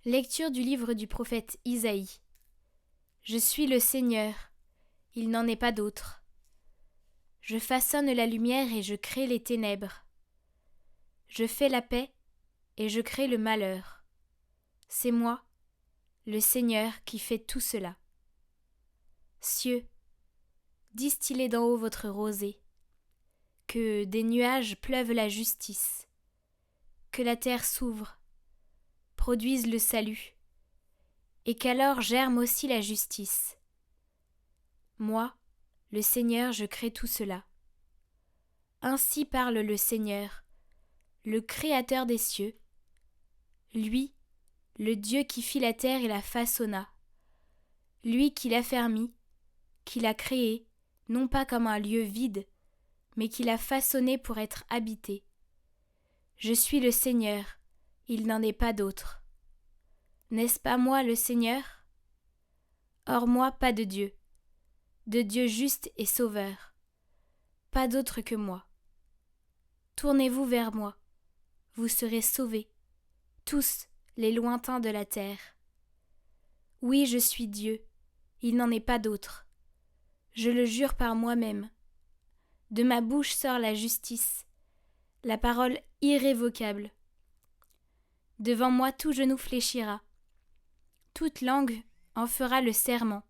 Lecture du livre du prophète Isaïe. Je suis le Seigneur, il n'en est pas d'autre. Je façonne la lumière et je crée les ténèbres. Je fais la paix et je crée le malheur. C'est moi, le Seigneur, qui fais tout cela. Cieux, distillez d'en haut votre rosée. Que des nuages pleuvent la justice. Que la terre s'ouvre, produise le salut, et qu'alors germe aussi la justice. Moi, le Seigneur, je crée tout cela. Ainsi parle le Seigneur, le Créateur des cieux, lui, le Dieu qui fit la terre et la façonna, lui qui l'affermit, qui l'a créée, non pas comme un lieu vide, mais qui l'a façonné pour être habité. Je suis le Seigneur, il n'en est pas d'autre. N'est-ce pas moi le Seigneur? Hors moi, pas de Dieu juste et sauveur, pas d'autre que moi. Tournez-vous vers moi, vous serez sauvés, tous les lointains de la terre. Oui, je suis Dieu, il n'en est pas d'autre. Je le jure par moi-même. De ma bouche sort la justice, la parole irrévocable. Devant moi tout genou fléchira, toute langue en fera le serment.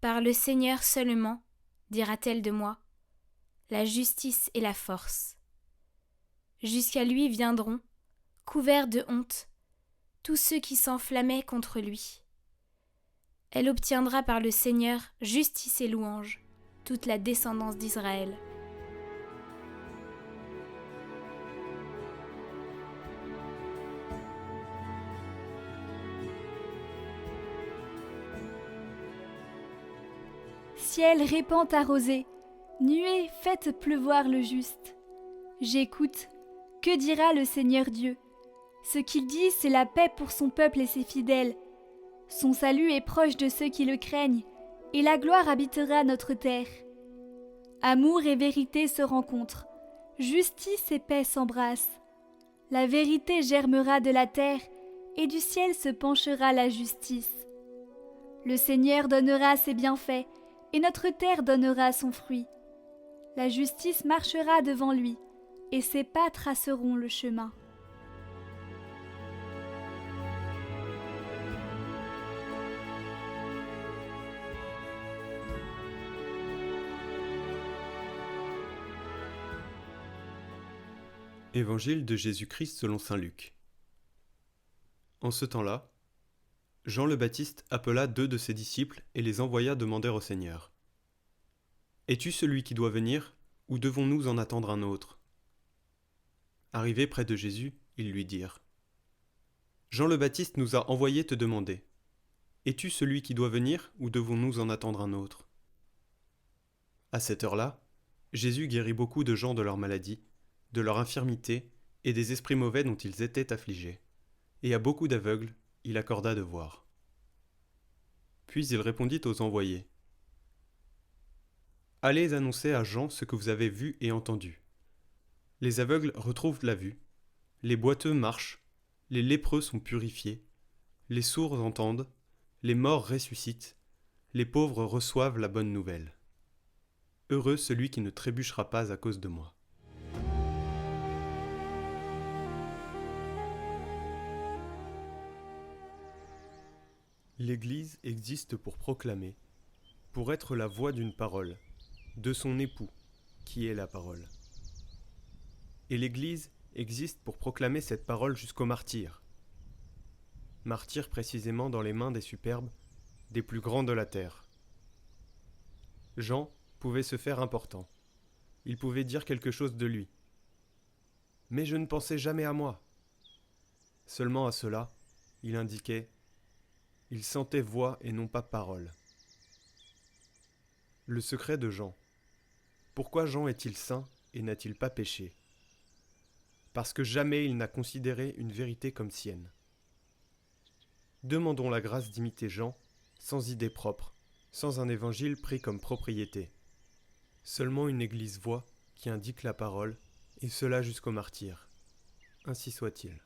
Par le Seigneur seulement, dira-t-elle de moi, la justice et la force. Jusqu'à lui viendront, couverts de honte, tous ceux qui s'enflammaient contre lui. Elle obtiendra par le Seigneur justice et louange, toute la descendance d'Israël. Ciel, répand ta rosée, nuée, faites pleuvoir le juste. J'écoute, que dira le Seigneur Dieu? Ce qu'il dit, c'est la paix pour son peuple et ses fidèles. Son salut est proche de ceux qui le craignent, et la gloire habitera notre terre. Amour et vérité se rencontrent, justice et paix s'embrassent. La vérité germera de la terre, et du ciel se penchera la justice. Le Seigneur donnera ses bienfaits, et notre terre donnera son fruit. La justice marchera devant lui, et ses pas traceront le chemin. Évangile de Jésus-Christ selon saint Luc. En ce temps-là, Jean le Baptiste appela 2 de ses disciples et les envoya demander au Seigneur : « Es-tu celui qui doit venir, ou devons-nous en attendre un autre ?» Arrivés près de Jésus, ils lui dirent : « Jean le Baptiste nous a envoyés te demander : Es-tu celui qui doit venir, ou devons-nous en attendre un autre ?» À cette heure-là, Jésus guérit beaucoup de gens de leur maladie, de leur infirmité et des esprits mauvais dont ils étaient affligés. Et à beaucoup d'aveugles, il accorda de voir. Puis il répondit aux envoyés : « Allez annoncer à Jean ce que vous avez vu et entendu. Les aveugles retrouvent la vue, les boiteux marchent, les lépreux sont purifiés, les sourds entendent, les morts ressuscitent, les pauvres reçoivent la bonne nouvelle. Heureux celui qui ne trébuchera pas à cause de moi. » L'Église existe pour proclamer, pour être la voix d'une parole, de son époux, qui est la parole. Et l'Église existe pour proclamer cette parole jusqu'aux martyrs. Martyrs précisément dans les mains des superbes, des plus grands de la terre. Jean pouvait se faire important. Il pouvait dire quelque chose de lui. Mais je ne pensais jamais à moi. Seulement à cela, il indiquait : il sentait voix et non pas parole. Le secret de Jean. Pourquoi Jean est-il saint et n'a-t-il pas péché ? Parce que jamais il n'a considéré une vérité comme sienne. Demandons la grâce d'imiter Jean, sans idée propre, sans un évangile pris comme propriété. Seulement une église voix qui indique la parole, et cela jusqu'au martyr. Ainsi soit-il.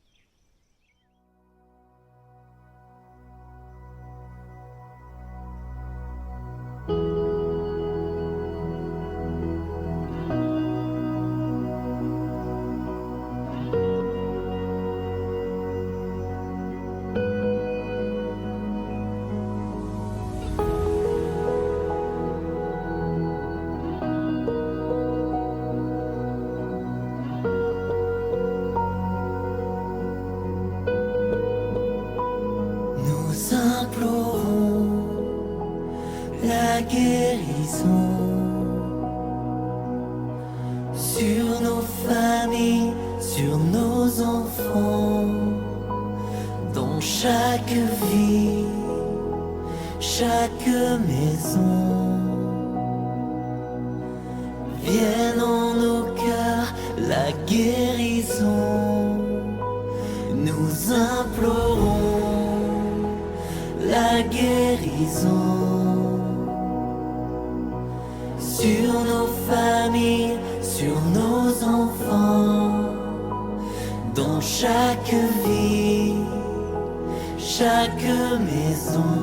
la guérison sur nos familles, sur nos enfants, dans chaque vie, chaque maison. Vienne en nos cœurs la guérison, nous implorons la guérison sur nos familles, sur nos enfants, dans chaque vie, chaque maison.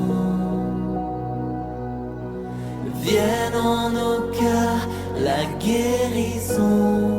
Vienne en nos cœurs la guérison,